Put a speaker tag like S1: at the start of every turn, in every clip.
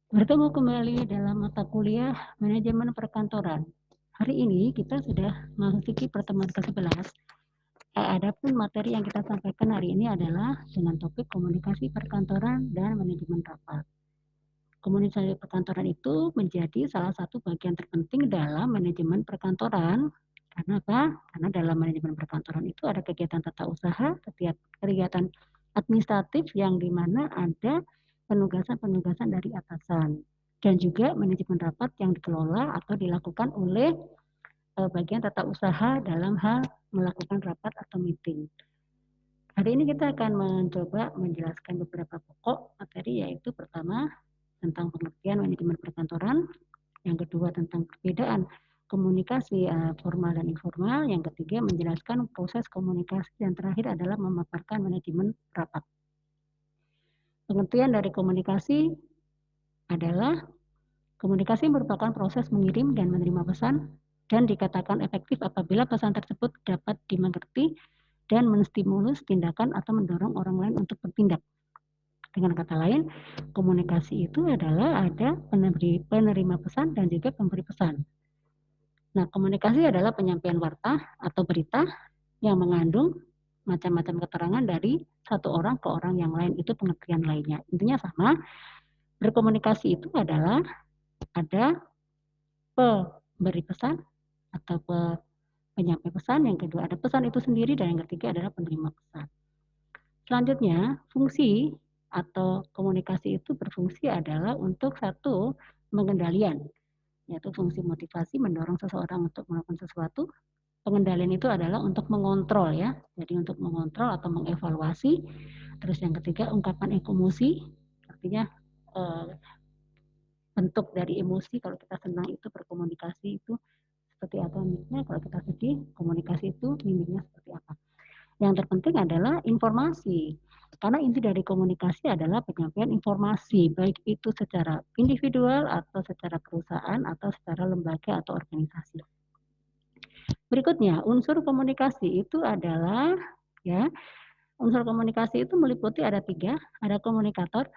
S1: Bertemu kembali dalam mata kuliah Manajemen Perkantoran. Hari ini kita sudah memasuki pertemuan ke-11. Adapun materi yang kita sampaikan hari ini adalah dengan topik komunikasi perkantoran dan manajemen rapat. Komunikasi perkantoran itu menjadi salah satu bagian terpenting dalam manajemen perkantoran. Karena apa? Karena dalam manajemen perkantoran itu ada kegiatan tata usaha, kegiatan administratif yang dimana ada penugasan-penugasan dari atasan dan juga manajemen rapat yang dikelola atau dilakukan oleh bagian tata usaha dalam hal melakukan rapat atau meeting. Hari ini kita akan mencoba menjelaskan beberapa pokok materi, yaitu pertama tentang pengertian manajemen perkantoran, yang kedua tentang perbedaan komunikasi formal dan informal, yang ketiga menjelaskan proses komunikasi, dan terakhir adalah memaparkan manajemen rapat. Pengertian dari komunikasi adalah komunikasi merupakan proses mengirim dan menerima pesan dan dikatakan efektif apabila pesan tersebut dapat dimengerti dan menstimulus tindakan atau mendorong orang lain untuk bertindak. Dengan kata lain, komunikasi itu adalah ada penerima pesan dan juga pemberi pesan. Nah, komunikasi adalah penyampaian warta atau berita yang mengandung macam-macam keterangan dari satu orang ke orang yang lain, itu pengertian lainnya. Intinya sama, berkomunikasi itu adalah ada pemberi pesan atau penyampai pesan, yang kedua ada pesan itu sendiri, dan yang ketiga adalah penerima pesan. Selanjutnya, fungsi atau komunikasi itu berfungsi adalah untuk satu, pengendalian, yaitu fungsi motivasi mendorong seseorang untuk melakukan sesuatu. Pengendalian itu adalah untuk mengontrol ya, jadi untuk mengontrol atau mengevaluasi. Terus yang ketiga, ungkapan emosi, artinya bentuk dari emosi. Kalau kita senang itu berkomunikasi itu seperti apa mimiknya, kalau kita sedih komunikasi itu mimiknya seperti apa. Yang terpenting adalah informasi, karena inti dari komunikasi adalah penyampaian informasi, baik itu secara individual atau secara perusahaan atau secara lembaga atau organisasi. Berikutnya, unsur komunikasi itu adalah ya, unsur komunikasi itu meliputi ada 3, ada komunikator,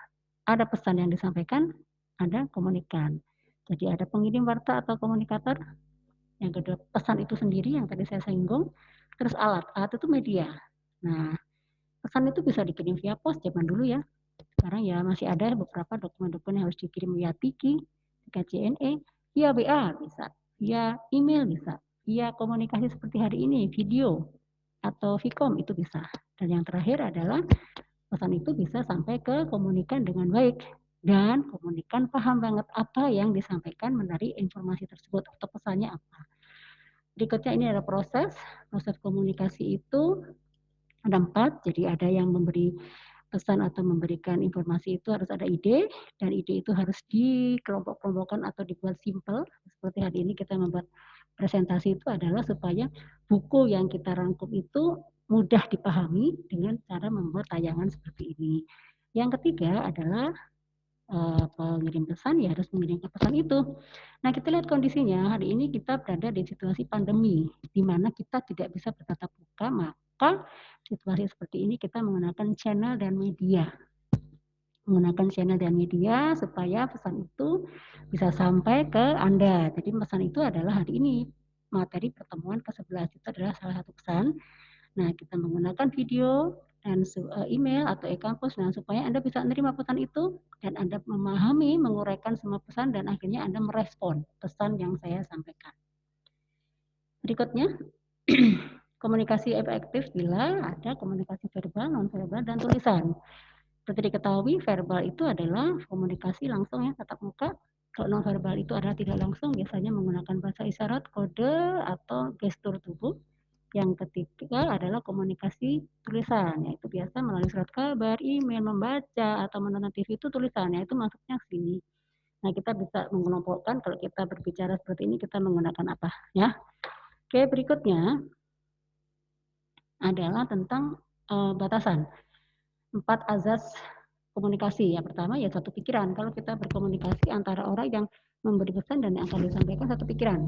S1: ada pesan yang disampaikan, ada komunikan. Jadi ada pengirim warta atau komunikator, yang kedua pesan itu sendiri yang tadi saya singgung, terus alat itu media. Nah, pesan itu bisa dikirim via pos zaman dulu ya. Sekarang ya masih ada beberapa dokumen-dokumen yang harus dikirim via Tiki, KCNE, via WA bisa, via email bisa, via komunikasi seperti hari ini, video atau Vcom itu bisa. Dan yang terakhir adalah pesan itu bisa sampai ke komunikan dengan baik, dan komunikan paham banget apa yang disampaikan dari informasi tersebut atau pesannya apa. Berikutnya ini adalah proses komunikasi itu ada 4, jadi ada yang memberi pesan atau memberikan informasi itu harus ada ide, dan ide itu harus dikelompok-kelompokkan atau dibuat simple. Seperti hari ini kita membuat presentasi itu adalah supaya buku yang kita rangkum itu mudah dipahami dengan cara membuat tayangan seperti ini. Yang ketiga adalah pengirim pesan ya harus mengirimkan pesan itu. Nah, kita lihat kondisinya hari ini kita berada di situasi pandemi, di mana kita tidak bisa bertatap muka, maka situasi seperti ini kita menggunakan channel dan media. Menggunakan channel dan media supaya pesan itu bisa sampai ke Anda. Jadi pesan itu adalah hari ini materi pertemuan ke-11 itu adalah salah satu pesan. Nah, kita menggunakan video dan email atau e-kampus, nah supaya Anda bisa menerima pesan itu dan Anda memahami, menguraikan semua pesan, dan akhirnya Anda merespon pesan yang saya sampaikan. Berikutnya, komunikasi efektif bila ada komunikasi verbal, non-verbal, dan tulisan. Seperti diketahui, verbal itu adalah komunikasi langsung ya, tatap muka. Kalau non-verbal itu adalah tidak langsung, biasanya menggunakan bahasa isyarat, kode, atau gestur tubuh. Yang ketiga adalah komunikasi tulisan, yaitu biasa melalui surat kabar, email, membaca, atau menonton TV itu tulisannya itu masuknya ke sini. Nah, kita bisa mengelompokkan kalau kita berbicara seperti ini kita menggunakan apa ya. Oke, berikutnya adalah tentang batasan. 4 azas komunikasi. Yang pertama ya satu pikiran. Kalau kita berkomunikasi antara orang yang memberi pesan dan yang akan disampaikan satu pikiran.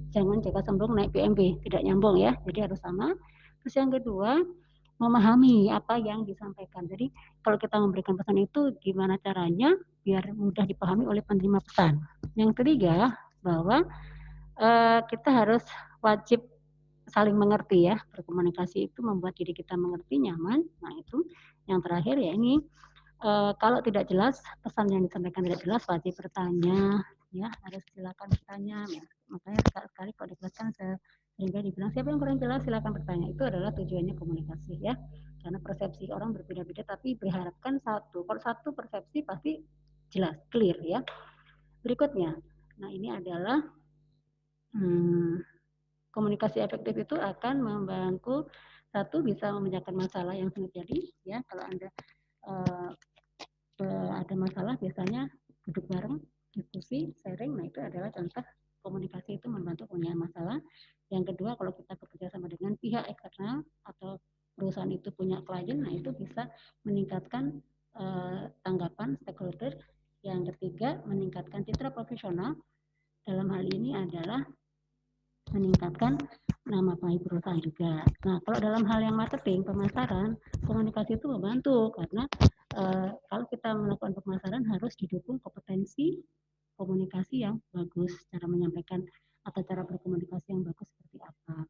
S1: Jangan jika sembung naik PMB, tidak nyambung ya. Jadi harus sama. Terus yang kedua, memahami apa yang disampaikan. Jadi kalau kita memberikan pesan itu gimana caranya biar mudah dipahami oleh penerima pesan. Yang ketiga, bahwa kita harus wajib saling mengerti ya. Berkomunikasi itu membuat diri kita mengerti, nyaman. Nah itu yang terakhir ya ini kalau tidak jelas, pesan yang disampaikan tidak jelas, wajib bertanya, ya harus silakan bertanya. Ya. Makanya sekali kalau dijelaskan sehingga dibilang siapa yang kurang jelas silakan bertanya. Itu adalah tujuannya komunikasi ya. Karena persepsi orang berbeda-beda, tapi diharapkan satu. Kalau satu persepsi pasti jelas, clear ya. Berikutnya, nah ini adalah komunikasi efektif itu akan membantu satu bisa memecahkan masalah yang terjadi ya. Kalau Anda ada masalah biasanya duduk bareng, diskusi, sharing. Nah itu adalah contoh komunikasi itu membantu punya masalah. Yang kedua, kalau kita bekerja sama dengan pihak eksternal atau perusahaan itu punya klien, nah itu bisa meningkatkan tanggapan stakeholder. Yang ketiga, meningkatkan citra profesional. Dalam hal ini adalah meningkatkan nama baik perusahaan juga. Nah, kalau dalam hal yang marketing, pemasaran, komunikasi itu membantu karena kalau kita melakukan pemasaran harus didukung kompetensi komunikasi yang bagus, cara menyampaikan atau cara berkomunikasi yang bagus seperti apa.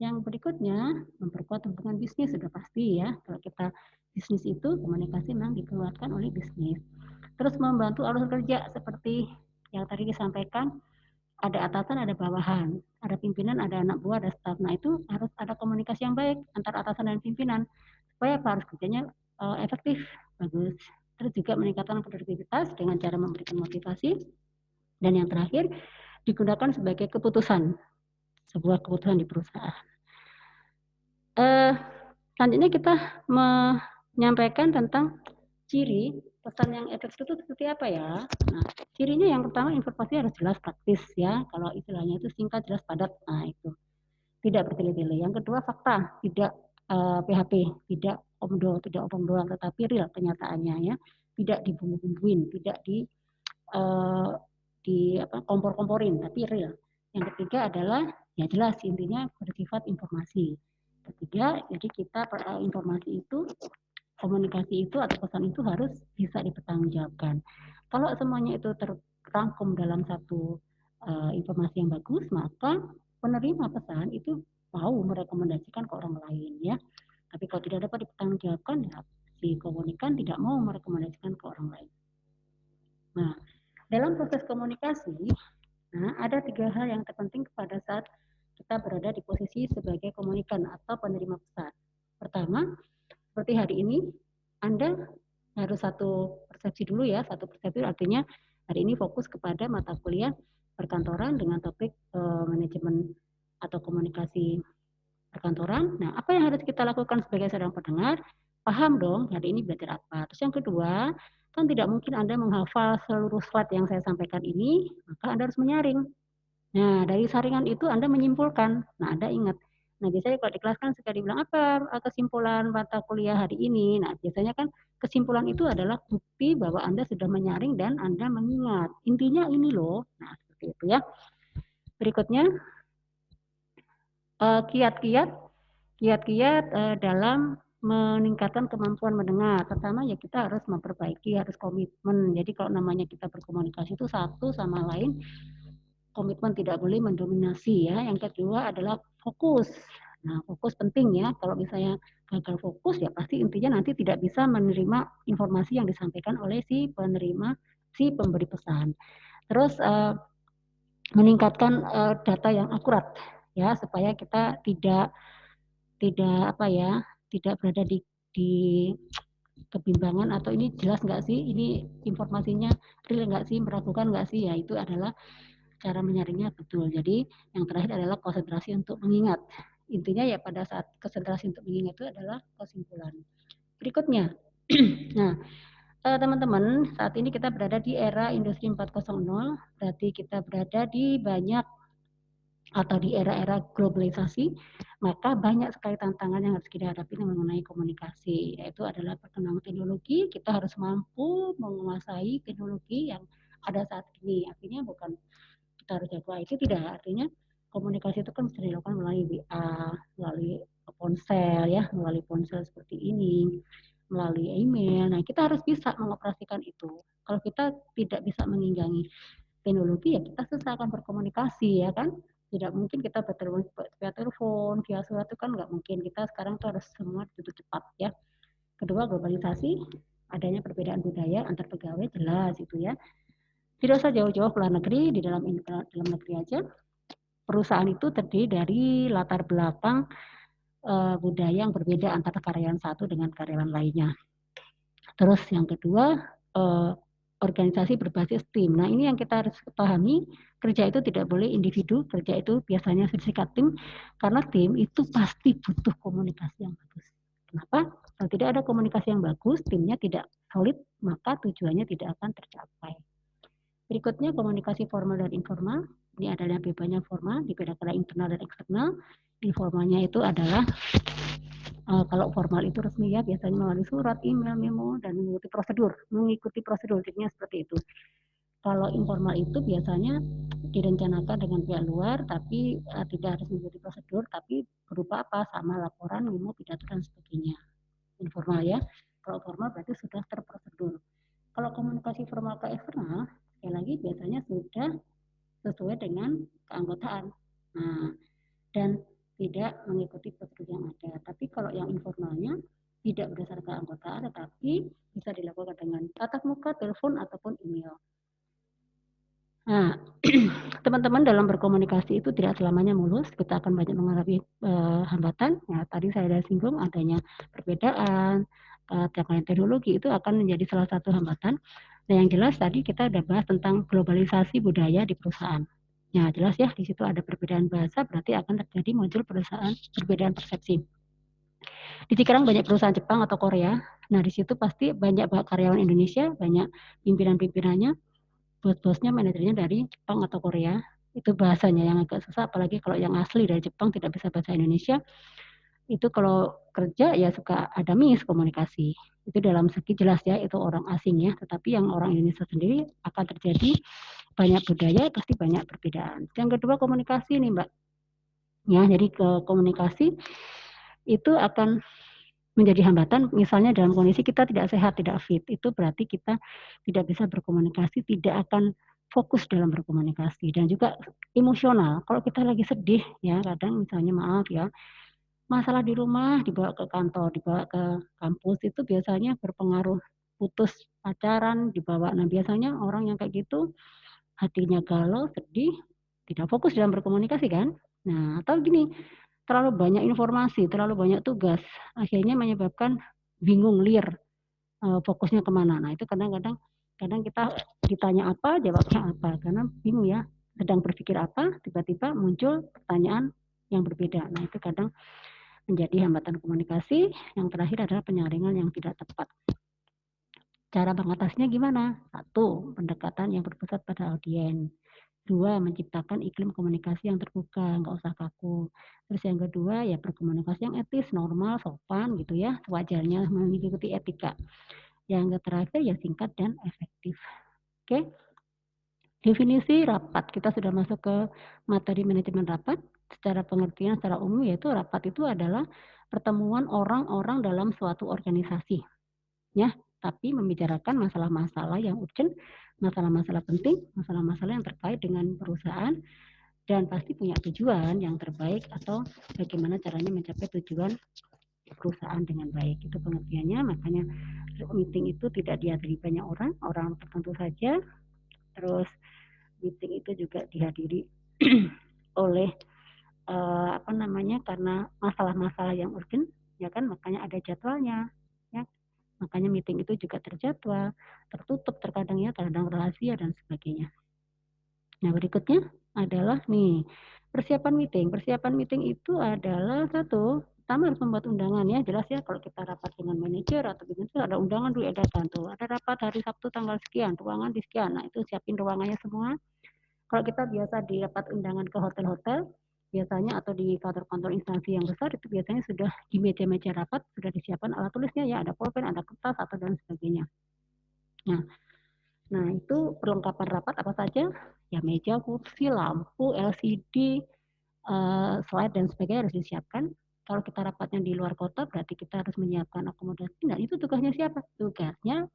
S1: Yang berikutnya, memperkuat hubungan bisnis sudah pasti ya. Kalau kita bisnis itu komunikasi memang dikuatkan oleh bisnis. Terus membantu alur kerja seperti yang tadi disampaikan, ada atasan, ada bawahan, ada pimpinan, ada anak buah, ada staf. Nah itu harus ada komunikasi yang baik antara atasan dan pimpinan supaya harus kerjanya efektif, bagus. Terus juga meningkatkan produktivitas dengan cara memberikan motivasi. Dan yang terakhir digunakan sebagai keputusan, sebuah keputusan di perusahaan. Selanjutnya kita menyampaikan tentang ciri pesan yang efektif itu seperti apa ya. Nah, cirinya yang pertama informasi harus jelas praktis ya. Kalau istilahnya itu singkat, jelas, padat. Nah, itu tidak bertele-tele. Yang kedua fakta, tidak PHP, tidak omdo, tidak omong doang, tetapi real kenyataannya ya. Tidak dibumbu-bumbuin, tidak kompor-komporin, tapi real. Yang ketiga adalah ya jelas intinya bersifat informasi. Ketiga, jadi kita informasi itu, komunikasi itu atau pesan itu harus bisa dipertanggungjawabkan. Kalau semuanya itu terrangkum dalam satu informasi yang bagus, maka penerima pesan itu mau merekomendasikan ke orang lain ya. Tapi kalau tidak dapat dipertanggungjawabkan, ya si komunikan tidak mau merekomendasikan ke orang lain. Nah, dalam proses komunikasi, nah, ada 3 hal yang terpenting pada saat kita berada di posisi sebagai komunikan atau penerima pesan. Pertama, seperti hari ini, Anda harus satu persepsi dulu ya. Satu persepsi artinya hari ini fokus kepada mata kuliah perkantoran dengan topik manajemen atau komunikasi perkantoran. Nah, apa yang harus kita lakukan sebagai seorang pendengar? Paham dong hari ini belajar apa. Terus yang kedua, kan tidak mungkin Anda menghafal seluruh slide yang saya sampaikan ini, maka Anda harus menyaring. Nah, dari saringan itu Anda menyimpulkan. Nah, Anda ingat. Nah, biasanya kalau di kelas kan suka dibilang apa kesimpulan mata kuliah hari ini. Nah, biasanya kan kesimpulan itu adalah bukti bahwa Anda sudah menyaring dan Anda mengingat. Intinya ini loh. Nah, seperti itu ya. Berikutnya, kiat-kiat dalam meningkatkan kemampuan mendengar. Pertama ya kita harus memperbaiki, harus komitmen. Jadi kalau namanya kita berkomunikasi itu satu sama lain, komitmen tidak boleh mendominasi ya. Yang kedua adalah fokus. Nah, fokus penting ya. Kalau misalnya gagal fokus ya pasti intinya nanti tidak bisa menerima informasi yang disampaikan oleh si penerima, si pemberi pesan. Terus meningkatkan data yang akurat ya supaya kita tidak berada di kebimbangan atau ini jelas nggak sih, ini informasinya real nggak sih, meragukan nggak sih, ya itu adalah cara menyaringnya betul. Jadi yang terakhir adalah konsentrasi untuk mengingat. Intinya ya pada saat konsentrasi untuk mengingat itu adalah kesimpulan. Berikutnya, nah teman-teman saat ini kita berada di era industri 4.0, berarti kita berada di banyak atau di era-era globalisasi, maka banyak sekali tantangan yang harus kita hadapi mengenai komunikasi, yaitu adalah perkembangan teknologi. Kita harus mampu menguasai teknologi yang ada saat ini. Artinya bukan kita harus jago IT, tidak. Artinya komunikasi itu kan bisa dilakukan melalui WA, melalui ponsel ya, melalui ponsel seperti ini. melalui email. Nah, kita harus bisa mengoperasikan itu. Kalau kita tidak bisa mengimbangi teknologi, ya kita susah akan berkomunikasi, ya kan? Tidak mungkin kita via telepon, via surat itu kan nggak mungkin. Kita sekarang tuh harus semua itu cepat, ya. Kedua, globalisasi, adanya perbedaan budaya antar pegawai jelas itu ya. Tidak usah jauh-jauh ke luar negeri, di dalam negeri aja. Perusahaan itu terdiri dari latar belakang budaya yang berbeda antara karyawan satu dengan karyawan lainnya. Terus yang kedua, organisasi berbasis tim. Nah, ini yang kita harus pahami, kerja itu tidak boleh individu, kerja itu biasanya bersikap tim, karena tim itu pasti butuh komunikasi yang bagus. Kenapa? Kalau tidak ada komunikasi yang bagus, timnya tidak solid, maka tujuannya tidak akan tercapai. Berikutnya komunikasi formal dan informal. Ini adalah bebasnya formal, dibedakan internal dan eksternal. Informalnya itu adalah kalau formal itu resmi ya, biasanya melalui surat, email, memo, dan mengikuti prosedur, jadinya seperti itu. Kalau informal itu biasanya direncanakan dengan pihak luar, tapi tidak harus mengikuti prosedur, tapi berupa apa? Sama laporan, memo, pidato, dan sebagainya. Informal ya. Kalau formal berarti sudah terprosedur. Kalau komunikasi formal ke eksternal, sekali lagi biasanya sudah sesuai dengan keanggotaan. Nah, dan tidak mengikuti prosedur yang ada. Tapi kalau yang informalnya tidak berdasarkan keanggotaan, tetapi bisa dilakukan dengan tatap muka, telepon, ataupun email. Nah, teman-teman dalam berkomunikasi itu tidak selamanya mulus. Kita akan banyak mengalami hambatan. Ya, tadi saya sudah singgung adanya perbedaan, terkait teknologi itu akan menjadi salah satu hambatan. Nah, yang jelas tadi kita sudah bahas tentang globalisasi budaya di perusahaan. Ya, jelas ya, di situ ada perbedaan bahasa, berarti akan terjadi muncul perbedaan persepsi. Di Cikarang banyak perusahaan Jepang atau Korea. Nah, di situ pasti banyak karyawan Indonesia, banyak pimpinan-pimpinannya, bos-bosnya, manajernya dari Jepang atau Korea. Itu bahasanya yang agak susah, apalagi kalau yang asli dari Jepang tidak bisa bahasa Indonesia. Itu kalau kerja ya suka ada miskomunikasi. Itu dalam segi jelas ya, itu orang asing ya. Tetapi yang orang Indonesia sendiri akan terjadi banyak budaya, pasti banyak perbedaan. Yang kedua komunikasi nih Mbak. Ya, jadi ke komunikasi itu akan menjadi hambatan, misalnya dalam kondisi kita tidak sehat, tidak fit, itu berarti kita tidak bisa berkomunikasi, tidak akan fokus dalam berkomunikasi, dan juga emosional. Kalau kita lagi sedih, ya kadang misalnya maaf ya, masalah di rumah dibawa ke kantor, dibawa ke kampus, itu biasanya berpengaruh putus pacaran, dibawa. Nah biasanya orang yang kayak gitu hatinya galau, sedih, tidak fokus dalam berkomunikasi kan. Nah atau gini, terlalu banyak informasi, terlalu banyak tugas, akhirnya menyebabkan bingung, liar, fokusnya kemana. Nah itu kadang-kadang kita ditanya apa, jawabnya apa, karena bingung ya, sedang berpikir apa, tiba-tiba muncul pertanyaan yang berbeda. Nah itu kadang menjadi hambatan komunikasi. Yang terakhir adalah penyaringan yang tidak tepat. Cara mengatasinya gimana? Satu, pendekatan yang berpusat pada audiens. Dua, menciptakan iklim komunikasi yang terbuka, nggak usah kaku. Terus yang kedua, ya berkomunikasi yang etis, normal, sopan gitu ya, sewajarnya mengikuti etika. Yang terakhir ya singkat dan efektif. Oke, definisi rapat. Kita sudah masuk ke materi manajemen rapat. Secara pengertian, secara umum, yaitu rapat itu adalah pertemuan orang-orang dalam suatu organisasi. Ya, tapi membicarakan masalah-masalah yang urgent, masalah-masalah penting, masalah-masalah yang terkait dengan perusahaan, dan pasti punya tujuan yang terbaik atau bagaimana caranya mencapai tujuan perusahaan dengan baik. Itu pengertiannya, makanya meeting itu tidak dihadiri banyak orang tertentu saja. Terus meeting itu juga dihadiri oleh karena masalah-masalah yang urgent, ya kan, makanya ada jadwalnya, ya. Makanya meeting itu juga terjadwal, tertutup terkadang ya, terkadang rahasia dan sebagainya. Nah, berikutnya adalah nih, persiapan meeting. Persiapan meeting itu adalah satu, pertama harus membuat undangan ya, jelas ya kalau kita rapat dengan manajer atau begitu ada undangan dulu edakan tuh. Ada rapat hari Sabtu tanggal sekian, ruangan di sekian. Nah, itu siapin ruangannya semua. Kalau kita biasa di rapat undangan ke hotel-hotel, biasanya atau di kantor-kantor instansi yang besar itu biasanya sudah di meja-meja rapat sudah disiapkan alat tulisnya ya, ada pulpen, ada kertas atau dan sebagainya. Nah itu perlengkapan rapat apa saja? Ya meja, kursi, lampu, LCD, slide dan sebagainya harus disiapkan. Kalau kita rapatnya di luar kota, berarti kita harus menyiapkan akomodasi. Nah, itu tugasnya siapa? Tugasnya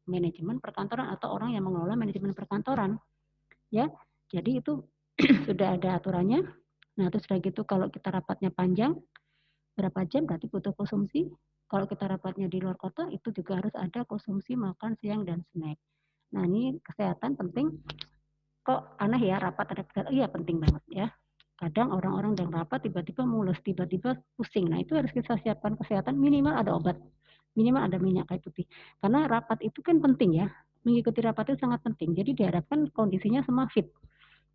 S1: manajemen perkantoran atau orang yang mengelola manajemen perkantoran. Ya, jadi itu sudah ada aturannya. Nah, terus sudah gitu kalau kita rapatnya panjang, berapa jam berarti butuh konsumsi. Kalau kita rapatnya di luar kota, itu juga harus ada konsumsi makan siang dan snack. Nah, ini kesehatan penting. Kok aneh ya rapat ada kesehatan? Iya penting banget ya. Kadang orang-orang yang rapat tiba-tiba mules, tiba-tiba pusing. Nah, itu harus kita siapkan kesehatan, minimal ada obat, minimal ada minyak kayu putih. Karena rapat itu kan penting ya, mengikuti rapat itu sangat penting. Jadi diharapkan kondisinya semua fit.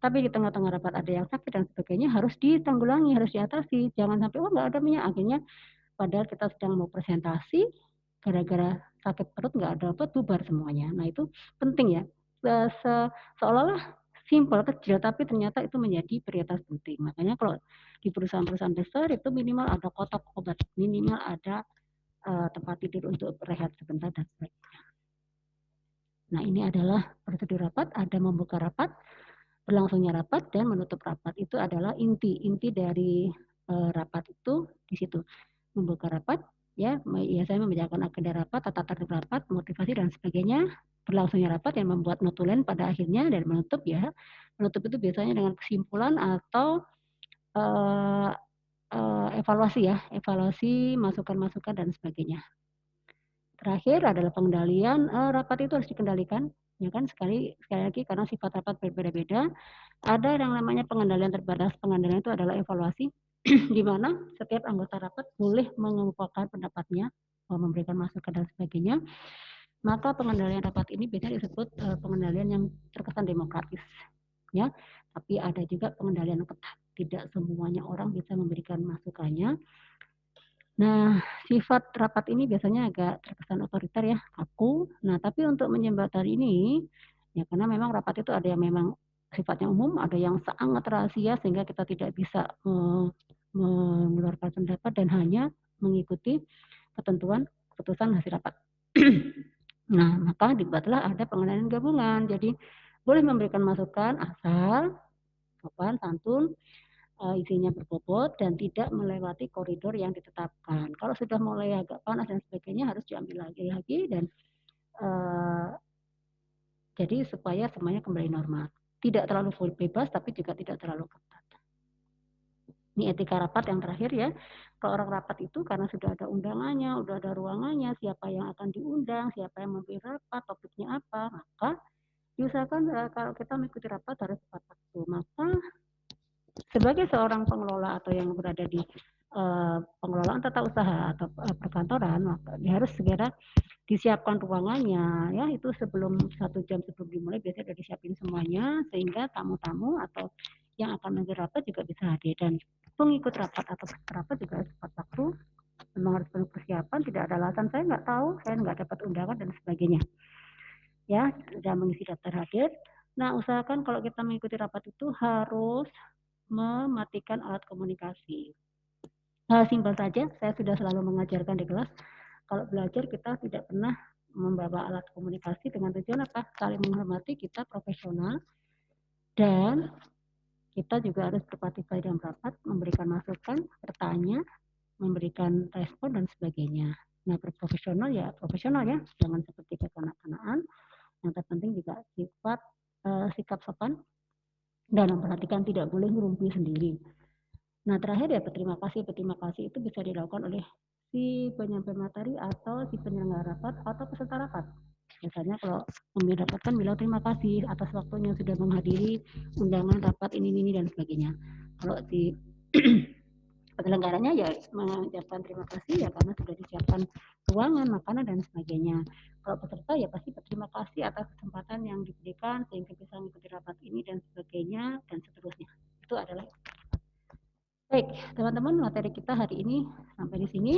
S1: Tapi di tengah-tengah rapat ada yang sakit dan sebagainya harus ditanggulangi, harus diatasi. Jangan sampai, oh nggak ada minyak, akhirnya padahal kita sedang mau presentasi, gara-gara sakit perut nggak ada obat, bubar semuanya. Nah itu penting ya, seolah-olah simpel kecil tapi ternyata itu menjadi prioritas penting. Makanya kalau di perusahaan-perusahaan besar itu minimal ada kotak obat, minimal ada tempat tidur untuk rehat sebentar dan sebagainya. Nah ini adalah prosedur rapat, ada membuka rapat, berlangsungnya rapat dan menutup rapat. Itu adalah inti dari rapat itu di situ. Membuka rapat, ya saya membicarakan agenda rapat, tata tertib rapat, motivasi dan sebagainya. Berlangsungnya rapat yang membuat notulen pada akhirnya dan menutup ya. Menutup itu biasanya dengan kesimpulan atau evaluasi ya, evaluasi masukan-masukan dan sebagainya. Terakhir adalah pengendalian rapat itu harus dikendalikan ya kan sekali lagi karena sifat rapat berbeda-beda. Ada yang namanya pengendalian terbatas. Pengendalian itu adalah evaluasi di mana setiap anggota rapat boleh mengemukakan pendapatnya, memberikan masukan dan sebagainya. Maka pengendalian rapat ini biasanya disebut pengendalian yang terkesan demokratis ya. Tapi ada juga pengendalian ketat. Tidak semuanya orang bisa memberikan masukannya. Nah, sifat rapat ini biasanya agak terkesan otoriter ya, kaku. Nah, tapi untuk menjembatani ini, ya karena memang rapat itu ada yang memang sifatnya umum, ada yang sangat rahasia sehingga kita tidak bisa mengeluarkan pendapat dan hanya mengikuti ketentuan keputusan hasil rapat. Nah, maka dibuatlah ada pengendalian gabungan. Jadi boleh memberikan masukan asal sopan, santun, isinya berbobot dan tidak melewati koridor yang ditetapkan. Kalau sudah mulai agak panas dan sebagainya harus diambil lagi dan jadi supaya semuanya kembali normal. Tidak terlalu full bebas tapi juga tidak terlalu ketat. Ini etika rapat yang terakhir ya. Kalau orang rapat itu karena sudah ada undangannya, sudah ada ruangannya, siapa yang akan diundang, siapa yang memimpin rapat, topiknya apa, maka diusahakan kalau kita mengikuti rapat harus tepat waktu. Maka sebagai seorang pengelola atau yang berada di pengelolaan tata usaha atau perkantoran, maka dia harus segera disiapkan ruangannya ya itu sebelum 1 jam sebelum dimulai biasanya sudah disiapin semuanya sehingga tamu-tamu atau yang akan menjadi rapat juga bisa hadir dan pengikut rapat atau peserta rapat juga harus tepat waktu, memang harus penuh persiapan, tidak ada alasan saya nggak tahu, saya nggak dapat undangan dan sebagainya. Ya, sudah mengisi daftar hadir. Nah, usahakan kalau kita mengikuti rapat itu harus mematikan alat komunikasi. Simpel saja, saya sudah selalu mengajarkan di kelas, kalau belajar kita tidak pernah membawa alat komunikasi dengan tujuan apa? Saling menghormati, kita profesional, dan kita juga harus berpartisipasi dalam rapat, memberikan masukan, bertanya, memberikan respon, dan sebagainya. Nah, berprofesional ya profesional ya, jangan seperti kekanak-kanakan. Yang terpenting juga sifat sikap sopan dan memperhatikan tidak boleh ngerumpi sendiri. Nah, terakhir ya berterima kasih. Berterima kasih itu bisa dilakukan oleh si penyampaian materi atau si penyelenggara rapat atau peserta rapat. Biasanya kalau pemimpin rapat kan bilang terima kasih atas waktunya sudah menghadiri undangan rapat ini dan sebagainya. Kalau si penyelenggaranya ya mengucapkan terima kasih ya karena sudah disiapkan ruangan, makanan dan sebagainya. Kalau peserta ya pasti berterima kasih atas kesempatan yang diberikan sehingga bisa mengikuti rapat ini dan sebagainya dan seterusnya. Itu adalah baik, teman-teman, materi kita hari ini sampai di sini.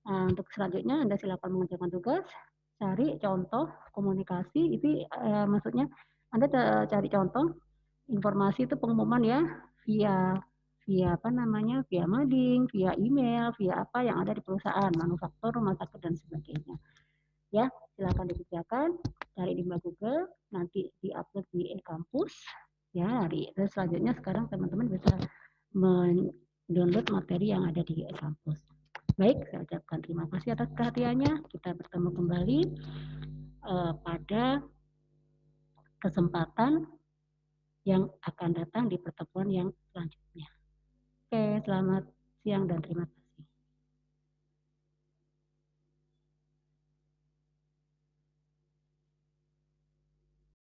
S1: Untuk selanjutnya Anda silakan mengerjakan tugas, cari contoh komunikasi. Itu maksudnya Anda cari contoh informasi itu pengumuman ya via apa namanya via mading, via email, via apa yang ada di perusahaan, manufaktur, rumah sakit dan sebagainya. Ya, silakan dikerjakan, cari di Google, nanti diupload di e-kampus. Ya, terus selanjutnya sekarang teman-teman bisa download materi yang ada di kampus. Baik, saya ucapkan terima kasih atas perhatiannya. Kita bertemu kembali pada kesempatan yang akan datang di pertemuan yang selanjutnya. Oke, selamat siang dan terima kasih.